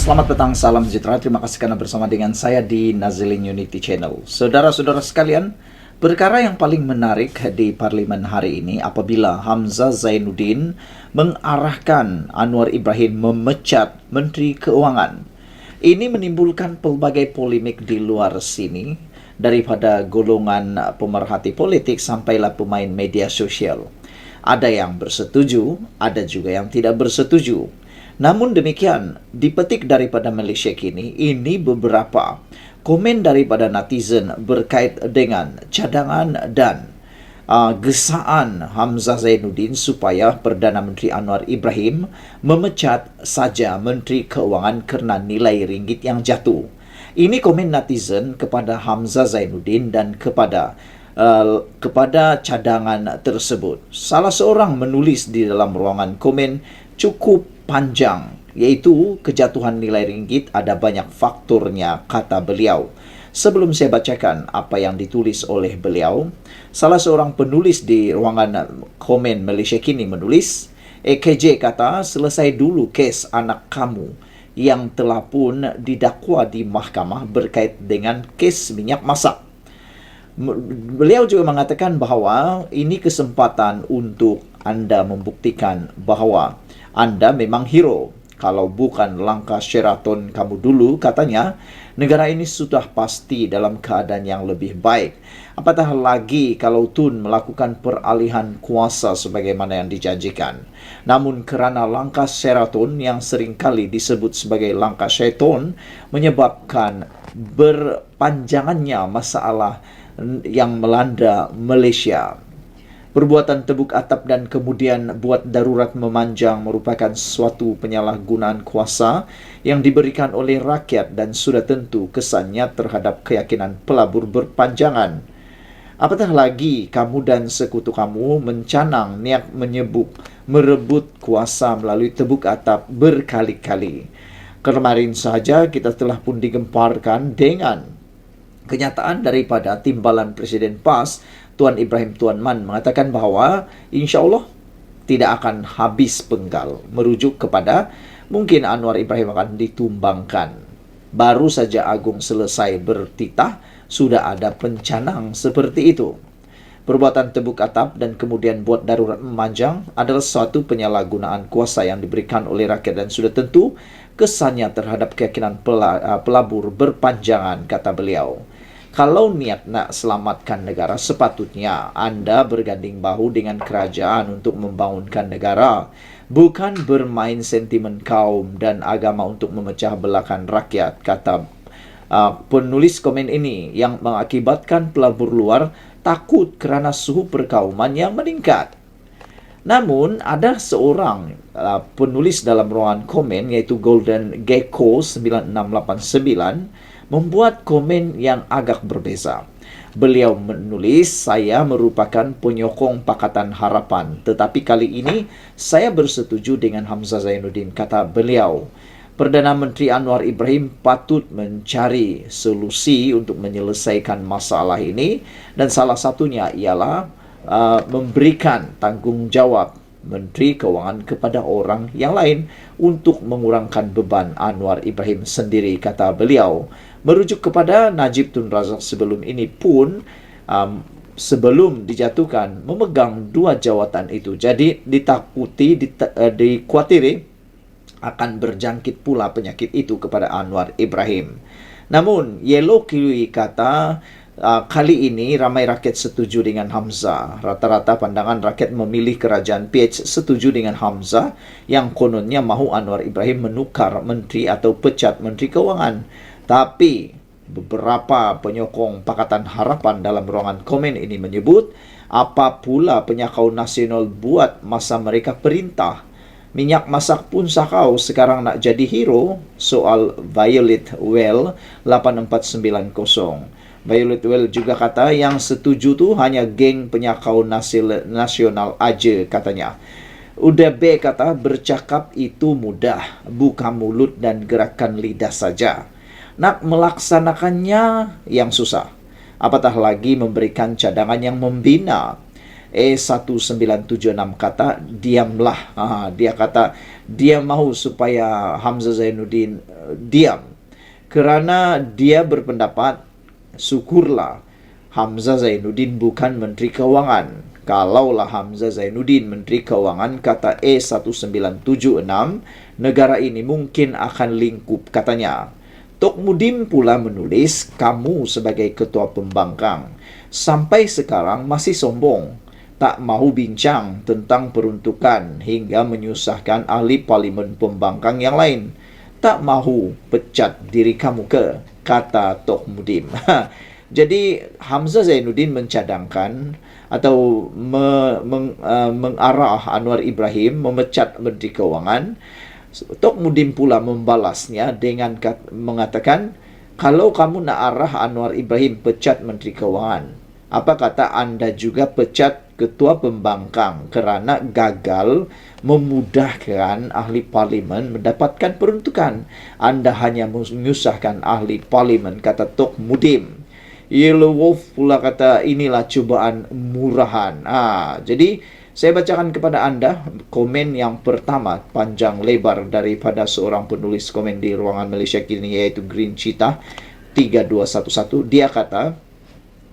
Selamat petang, salam sejahtera. Terima kasih karena bersama dengan saya di Nazilin Unity Channel. Saudara-saudara sekalian, perkara yang paling menarik di parlimen hari ini apabila Hamzah Zainuddin mengarahkan Anwar Ibrahim memecat Menteri Keuangan. Ini menimbulkan pelbagai polemik di luar sini, daripada golongan pemerhati politik sampailah pemain media sosial. Ada yang bersetuju, ada juga yang tidak bersetuju. Namun demikian, dipetik daripada Malaysia kini, ini beberapa komen daripada netizen berkait dengan cadangan dan gesaan Hamzah Zainuddin supaya Perdana Menteri Anwar Ibrahim memecat saja Menteri Keuangan kerana nilai ringgit yang jatuh. Ini komen netizen kepada Hamzah Zainuddin dan kepada cadangan tersebut. Salah seorang menulis di dalam ruangan komen cukup panjang, yaitu kejatuhan nilai ringgit ada banyak faktornya, kata beliau. Sebelum saya bacakan apa yang ditulis oleh beliau, salah seorang penulis di ruangan komen Malaysia Kini menulis, AKJ kata, selesai dulu kes anak kamu yang telah pun didakwa di mahkamah berkait dengan kes minyak masak. Beliau juga mengatakan bahawa ini kesempatan untuk anda membuktikan bahawa anda memang hero. Kalau bukan langkah Sheraton kamu dulu, katanya, negara ini sudah pasti dalam keadaan yang lebih baik. Apatah lagi kalau Tun melakukan peralihan kuasa sebagaimana yang dijanjikan. Namun kerana langkah Sheraton yang seringkali disebut sebagai langkah syaiton menyebabkan berpanjangannya masalah yang melanda Malaysia. Perbuatan tebuk atap dan kemudian buat darurat memanjang merupakan suatu penyalahgunaan kuasa yang diberikan oleh rakyat dan sudah tentu kesannya terhadap keyakinan pelabur berpanjangan. Apatah lagi kamu dan sekutu kamu mencanang niat merebut kuasa melalui tebuk atap berkali-kali. Kemarin saja kita telah pun digemparkan dengan kenyataan daripada timbalan Presiden PAS Tuan Ibrahim Tuan Man mengatakan bahawa insya-Allah tidak akan habis penggal, merujuk kepada mungkin Anwar Ibrahim akan ditumbangkan. Baru saja Agung selesai bertitah, sudah ada pencanang seperti itu. Perbuatan tebuk atap dan kemudian buat darurat memanjang adalah suatu penyalahgunaan kuasa yang diberikan oleh rakyat dan sudah tentu kesannya terhadap keyakinan pelabur berpanjangan, kata beliau. Kalau niat nak selamatkan negara, sepatutnya anda berganding bahu dengan kerajaan untuk membangunkan negara, bukan bermain sentimen kaum dan agama untuk memecah belahkan rakyat, kata penulis komen ini, yang mengakibatkan pelabur luar takut kerana suhu perkauman yang meningkat. Namun, ada seorang penulis dalam ruangan komen, iaitu Golden Gecko 9689, membuat komen yang agak berbeza. Beliau menulis, saya merupakan penyokong Pakatan Harapan, tetapi kali ini saya bersetuju dengan Hamzah Zainuddin, kata beliau. Perdana Menteri Anwar Ibrahim patut mencari solusi untuk menyelesaikan masalah ini, dan salah satunya ialah memberikan tanggungjawab Menteri Keuangan kepada orang yang lain untuk mengurangkan beban Anwar Ibrahim sendiri, kata beliau. Merujuk kepada Najib Tun Razak sebelum ini pun sebelum dijatuhkan memegang dua jawatan itu. Jadi dikhawatiri akan berjangkit pula penyakit itu kepada Anwar Ibrahim. Namun Yellow Kiwi kata kali ini ramai rakyat setuju dengan Hamzah. Rata-rata pandangan rakyat memilih kerajaan PH setuju dengan Hamzah yang kononnya mahu Anwar Ibrahim menukar menteri atau pecat Menteri Keuangan. Tapi beberapa penyokong Pakatan Harapan dalam ruangan komen ini menyebut, apa pula penyakau nasional buat masa mereka perintah? Minyak masak pun sakau sekarang nak jadi hero, soal Violet Well 8490. Violet Well juga kata yang setuju tu hanya geng penyakau nasional aja, katanya. Udah B kata bercakap itu mudah, buka mulut dan gerakan lidah saja. Nak melaksanakannya yang susah. Apatah lagi memberikan cadangan yang membina. E1976 kata, diamlah. Dia kata dia mahu supaya Hamzah Zainuddin diam. Kerana dia berpendapat, syukurlah Hamzah Zainuddin bukan Menteri Keuangan. Kalaulah Hamzah Zainuddin Menteri Keuangan, kata E1976, negara ini mungkin akan lingkup, katanya. Tok Mudim pula menulis, kamu sebagai ketua pembangkang sampai sekarang masih sombong, tak mahu bincang tentang peruntukan hingga menyusahkan ahli parlimen pembangkang yang lain. Tak mahu pecat diri kamu ke, kata Tok Mudim. Jadi Hamzah Zainuddin mencadangkan atau mengarah Anwar Ibrahim memecat Menteri Keuangan. Tok Mudim pula membalasnya dengan mengatakan, kalau kamu nak arah Anwar Ibrahim pecat Menteri Keuangan, apa kata anda juga pecat ketua pembangkang kerana gagal memudahkan ahli parlimen mendapatkan peruntukan. Anda hanya menyusahkan ahli parlimen, kata Tok Mudim. Yellow Wolf pula kata, inilah cubaan murahan. Jadi saya bacakan kepada anda komen yang pertama panjang lebar daripada seorang penulis komen di Ruangan Malaysia Kini, yaitu Green Cheetah 3211. Dia kata,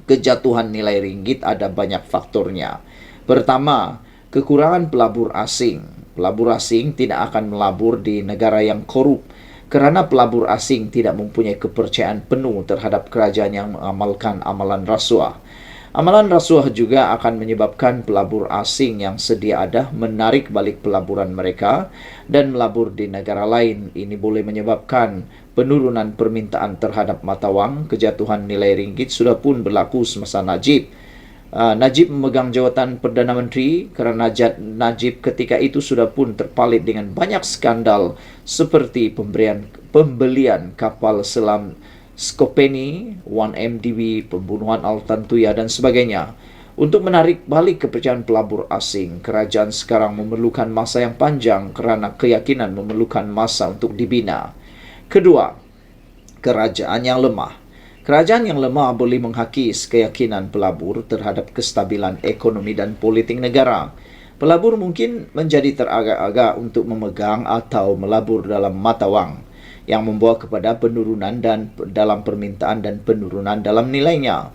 kejatuhan nilai ringgit ada banyak faktornya. Pertama, kekurangan pelabur asing. Pelabur asing tidak akan melabur di negara yang korup kerana pelabur asing tidak mempunyai kepercayaan penuh terhadap kerajaan yang mengamalkan amalan rasuah. Amalan rasuah juga akan menyebabkan pelabur asing yang sedia ada menarik balik pelaburan mereka dan melabur di negara lain. Ini boleh menyebabkan penurunan permintaan terhadap mata wang. Kejatuhan nilai ringgit sudah pun berlaku semasa Najib. Najib memegang jawatan Perdana Menteri kerana Najib ketika itu sudah pun terpalit dengan banyak skandal seperti pembelian kapal selam Skopeni, 1MDB, pembunuhan Al-Tantuya dan sebagainya. Untuk menarik balik kepercayaan pelabur asing, kerajaan sekarang memerlukan masa yang panjang kerana keyakinan memerlukan masa untuk dibina. Kedua, kerajaan yang lemah. Kerajaan yang lemah boleh menghakis keyakinan pelabur terhadap kestabilan ekonomi dan politik negara. Pelabur mungkin menjadi teragak-agak untuk memegang atau melabur dalam mata wang, yang membawa kepada penurunan dalam permintaan dan penurunan dalam nilainya.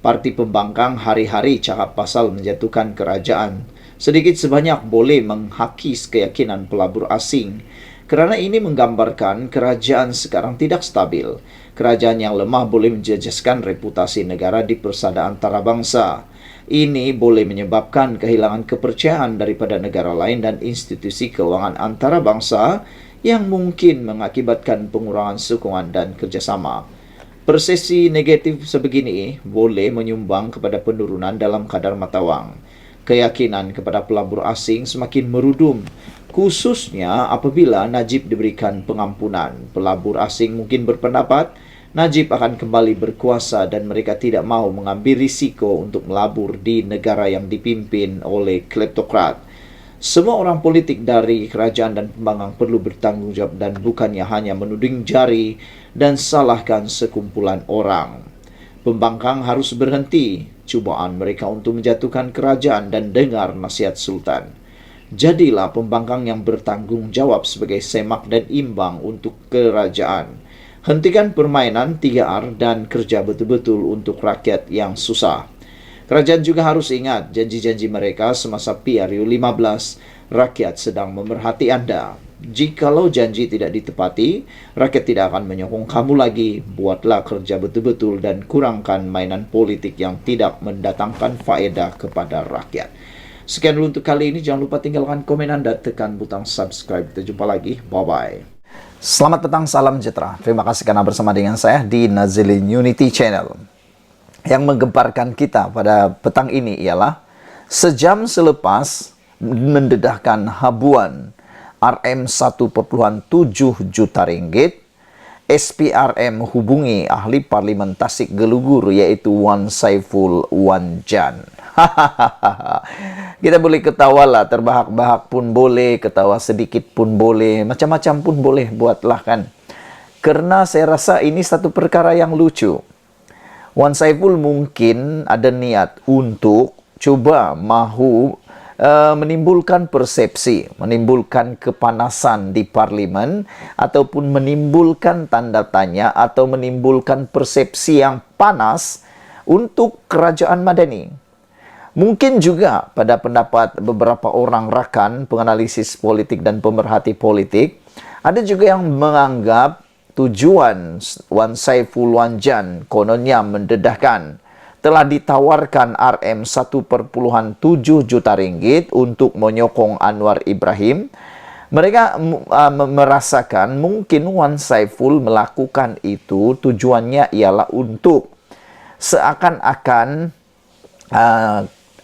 Parti pembangkang hari-hari cakap pasal menjatuhkan kerajaan. Sedikit sebanyak boleh menghakis keyakinan pelabur asing. Kerana ini menggambarkan kerajaan sekarang tidak stabil. Kerajaan yang lemah boleh menjejaskan reputasi negara di persada antarabangsa. Ini boleh menyebabkan kehilangan kepercayaan daripada negara lain dan institusi keuangan antarabangsa yang mungkin mengakibatkan pengurangan sokongan dan kerjasama. Persepsi negatif sebegini boleh menyumbang kepada penurunan dalam kadar mata wang. Keyakinan kepada pelabur asing semakin merudum, khususnya apabila Najib diberikan pengampunan. Pelabur asing mungkin berpendapat Najib akan kembali berkuasa dan mereka tidak mahu mengambil risiko untuk melabur di negara yang dipimpin oleh kleptokrat. Semua orang politik dari kerajaan dan pembangkang perlu bertanggungjawab dan bukannya hanya menuding jari dan salahkan sekumpulan orang. Pembangkang harus berhenti cubaan mereka untuk menjatuhkan kerajaan dan dengar nasihat Sultan. Jadilah pembangkang yang bertanggung jawab sebagai semak dan imbang untuk kerajaan. Hentikan permainan 3R dan kerja betul-betul untuk rakyat yang susah. Kerajaan juga harus ingat janji-janji mereka semasa PRU 15. Rakyat sedang memerhati anda. Jikalau janji tidak ditepati, rakyat tidak akan menyokong kamu lagi. Buatlah kerja betul-betul dan kurangkan mainan politik yang tidak mendatangkan faedah kepada rakyat. Sekian dulu untuk kali ini. Jangan lupa tinggalkan komen anda, tekan butang subscribe. Kita jumpa lagi. Bye-bye. Selamat petang, salam sejahtera. Terima kasih karena bersama dengan saya di Nazilin Unity Channel. Yang menggemparkan kita pada petang ini ialah sejam selepas mendedahkan habuan RM 1.7 juta ringgit, SPRM hubungi ahli parlimen Tasik Gelugur iaitu Wan Saiful Wan Jan. Kita boleh ketawa lah, terbahak-bahak pun boleh, ketawa sedikit pun boleh, macam-macam pun boleh, buatlah kan. Kerana saya rasa ini satu perkara yang lucu. Wan Saiful mungkin ada niat untuk cuba mahu menimbulkan persepsi, menimbulkan kepanasan di parlimen, ataupun menimbulkan tanda tanya atau menimbulkan persepsi yang panas untuk kerajaan Madani. Mungkin juga pada pendapat beberapa orang rakan penganalisis politik dan pemerhati politik, ada juga yang menganggap tujuan Wan Saiful Wanjan kononnya mendedahkan telah ditawarkan RM 1,7 juta ringgit untuk menyokong Anwar Ibrahim. Mereka merasakan mungkin Wan Saiful melakukan itu tujuannya ialah untuk seakan-akan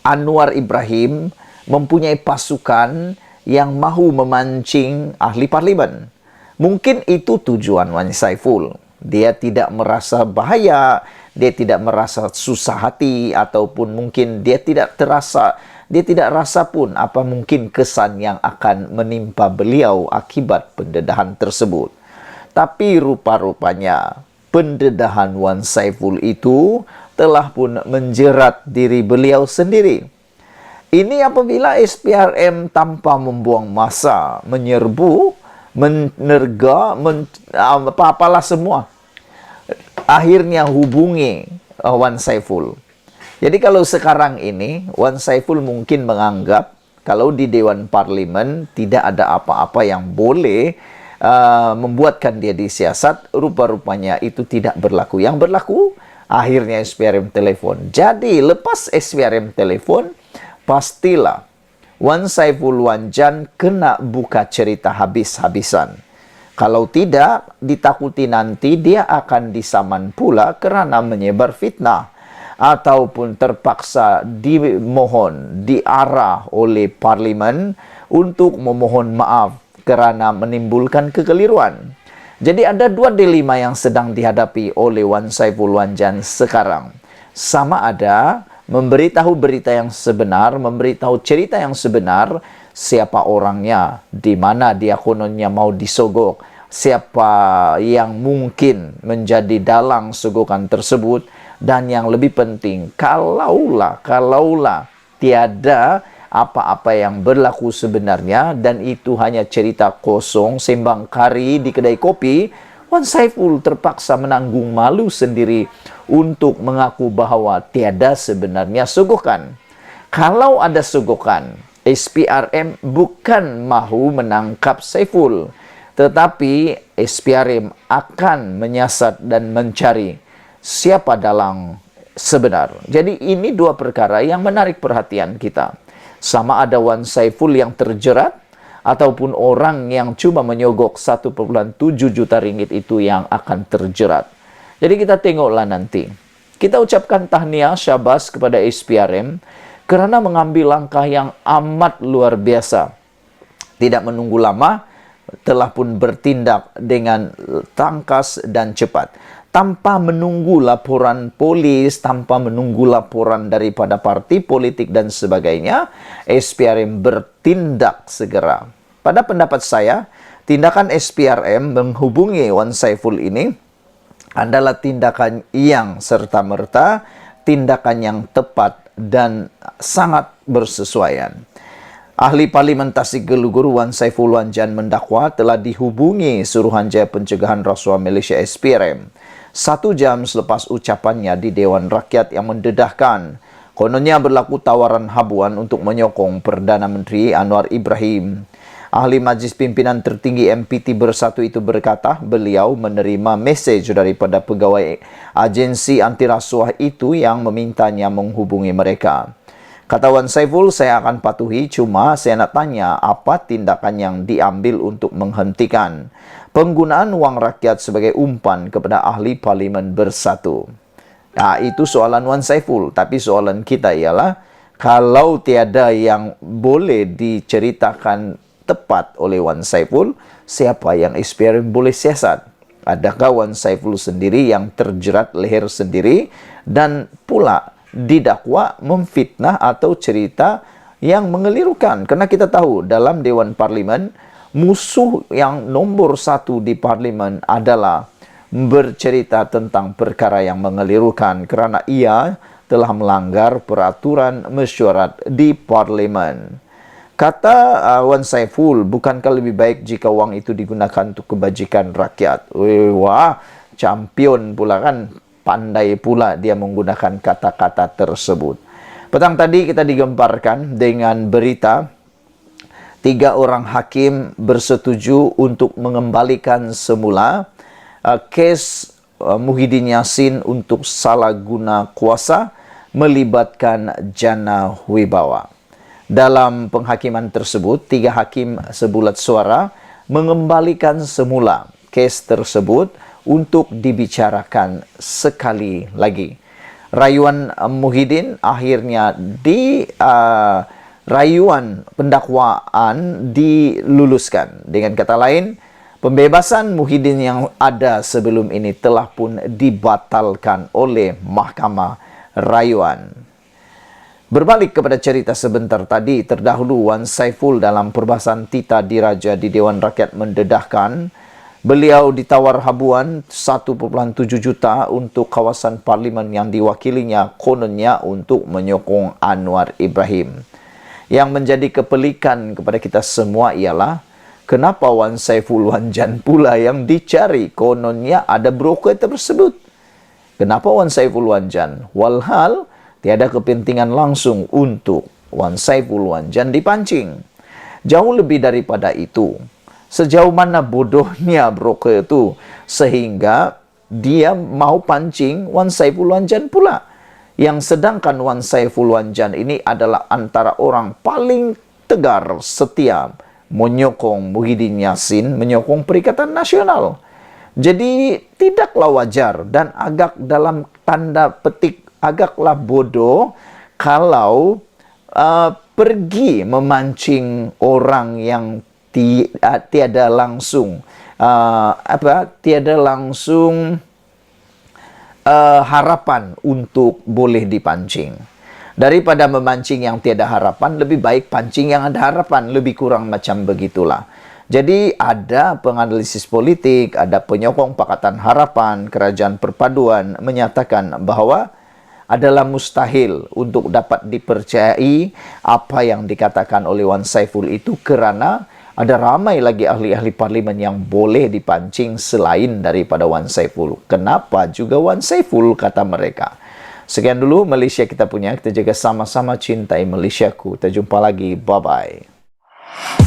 Anwar Ibrahim mempunyai pasukan yang mahu memancing ahli parlimen. Mungkin itu tujuan Wan Saiful. Dia tidak merasa bahaya, dia tidak merasa susah hati, ataupun mungkin dia tidak rasa pun apa mungkin kesan yang akan menimpa beliau akibat pendedahan tersebut. Tapi rupa-rupanya pendedahan Wan Saiful itu telah pun menjerat diri beliau sendiri. Ini apabila SPRM tanpa membuang masa menyerbu, menerga, apa-apalah semua, akhirnya hubungi Wan Saiful. Jadi kalau sekarang ini Wan Saiful mungkin menganggap kalau di Dewan Parlimen tidak ada apa-apa yang boleh membuatkan dia disiasat, rupa-rupanya itu tidak berlaku. Yang berlaku akhirnya SPRM telepon. Jadi lepas SPRM telepon, pastilah Wan Saiful Wanjan kena buka cerita habis-habisan. Kalau tidak, ditakuti nanti dia akan disaman pula kerana menyebar fitnah, ataupun terpaksa dimohon, diarah oleh parlimen untuk memohon maaf kerana menimbulkan kekeliruan. Jadi ada dua dilema yang sedang dihadapi oleh Wan Saiful Wanjan sekarang. Sama ada memberitahu berita yang sebenar, memberitahu cerita yang sebenar, siapa orangnya, di mana dia kononnya mau disogok, siapa yang mungkin menjadi dalang sogokan tersebut, dan yang lebih penting, kalaulah tiada apa-apa yang berlaku sebenarnya dan itu hanya cerita kosong, sembang kari di kedai kopi, Wan Saiful terpaksa menanggung malu sendiri untuk mengaku bahawa tiada sebenarnya sogokan. Kalau ada sogokan, SPRM bukan mahu menangkap Saiful, tetapi SPRM akan menyiasat dan mencari siapa dalang sebenar. Jadi ini dua perkara yang menarik perhatian kita. Sama ada Wan Saiful yang terjerat, ataupun orang yang cuma menyogok 1,7 juta ringgit itu yang akan terjerat. Jadi kita tengoklah nanti. Kita ucapkan tahniah syabas kepada SPRM kerana mengambil langkah yang amat luar biasa. Tidak menunggu lama, telah pun bertindak dengan tangkas dan cepat. Tanpa menunggu laporan polis, tanpa menunggu laporan daripada parti politik dan sebagainya, SPRM bertindak segera. Pada pendapat saya, tindakan SPRM menghubungi Wan Saiful ini adalah tindakan yang serta-merta, tindakan yang tepat dan sangat bersesuaian. Ahli Parlimentasi Geluguru Wan Saiful Wanjan mendakwa telah dihubungi Suruhanjaya Pencegahan Rasuah Malaysia SPRM 1 jam selepas ucapannya di Dewan Rakyat yang mendedahkan kononnya berlaku tawaran habuan untuk menyokong Perdana Menteri Anwar Ibrahim. Ahli Majlis Pimpinan Tertinggi MPT Bersatu itu berkata beliau menerima mesej daripada pegawai agensi anti rasuah itu yang memintanya menghubungi mereka. Kata Wan Saiful, saya akan patuhi, cuma saya nak tanya apa tindakan yang diambil untuk menghentikan penggunaan wang rakyat sebagai umpan kepada ahli Parlimen Bersatu. Nah, itu soalan Wan Saiful. Tapi soalan kita ialah, kalau tiada yang boleh diceritakan tepat oleh Wan Saiful, siapa yang SPRM boleh siasat? Adakah Wan Saiful sendiri yang terjerat leher sendiri dan pula didakwa memfitnah atau cerita yang mengelirukan? Kerana kita tahu dalam Dewan Parlimen, musuh yang nombor 1 di Parlimen adalah bercerita tentang perkara yang mengelirukan kerana ia telah melanggar peraturan mesyuarat di parlimen. Kata Wan Saiful, bukankah lebih baik jika wang itu digunakan untuk kebajikan rakyat? Wah, champion pula kan, pandai pula dia menggunakan kata-kata tersebut. Petang tadi kita digemparkan dengan berita 3 orang hakim bersetuju untuk mengembalikan semula kes Muhyiddin Yassin untuk salah guna kuasa melibatkan Jana Wibawa. Dalam penghakiman tersebut, 3 hakim sebulat suara mengembalikan semula kes tersebut untuk dibicarakan sekali lagi. Rayuan Muhyiddin akhirnya rayuan pendakwaan diluluskan. Dengan kata lain, pembebasan Muhyiddin yang ada sebelum ini telah pun dibatalkan oleh Mahkamah Rayuan. Berbalik kepada cerita sebentar tadi, terdahulu Wan Saiful dalam perbahasan Tita Diraja di Dewan Rakyat mendedahkan beliau ditawar habuan 1,7 juta untuk kawasan parlimen yang diwakilinya kononnya untuk menyokong Anwar Ibrahim. Yang menjadi kepelikan kepada kita semua ialah kenapa Wan Saiful Wanjan pula yang dicari? Kononnya ada broker tersebut. Kenapa Wan Saiful Wanjan? Walhal tiada kepentingan langsung untuk Wan Saiful Wanjan dipancing. Jauh lebih daripada itu, sejauh mana bodohnya broker itu sehingga dia mau pancing Wan Saiful Wanjan pula. Yang sedangkan Wan Saiful Wanjan ini adalah antara orang paling tegar, setia, menyokong Muhyiddin Yassin, menyokong Perikatan Nasional. Jadi tidaklah wajar dan agak dalam tanda petik agaklah bodoh kalau pergi memancing orang yang tiada langsung harapan untuk boleh dipancing. Daripada memancing yang tiada harapan, lebih baik pancing yang ada harapan. Lebih kurang macam begitulah. Jadi ada penganalisis politik, ada penyokong Pakatan Harapan, Kerajaan Perpaduan menyatakan bahawa adalah mustahil untuk dapat dipercayai apa yang dikatakan oleh Wan Saiful itu kerana ada ramai lagi ahli-ahli parlimen yang boleh dipancing selain daripada Wan Saiful. Kenapa juga Wan Saiful, kata mereka. Sekian dulu Malaysia kita punya. Kita jaga sama-sama cintai Malaysiaku. Kita jumpa lagi. Bye-bye.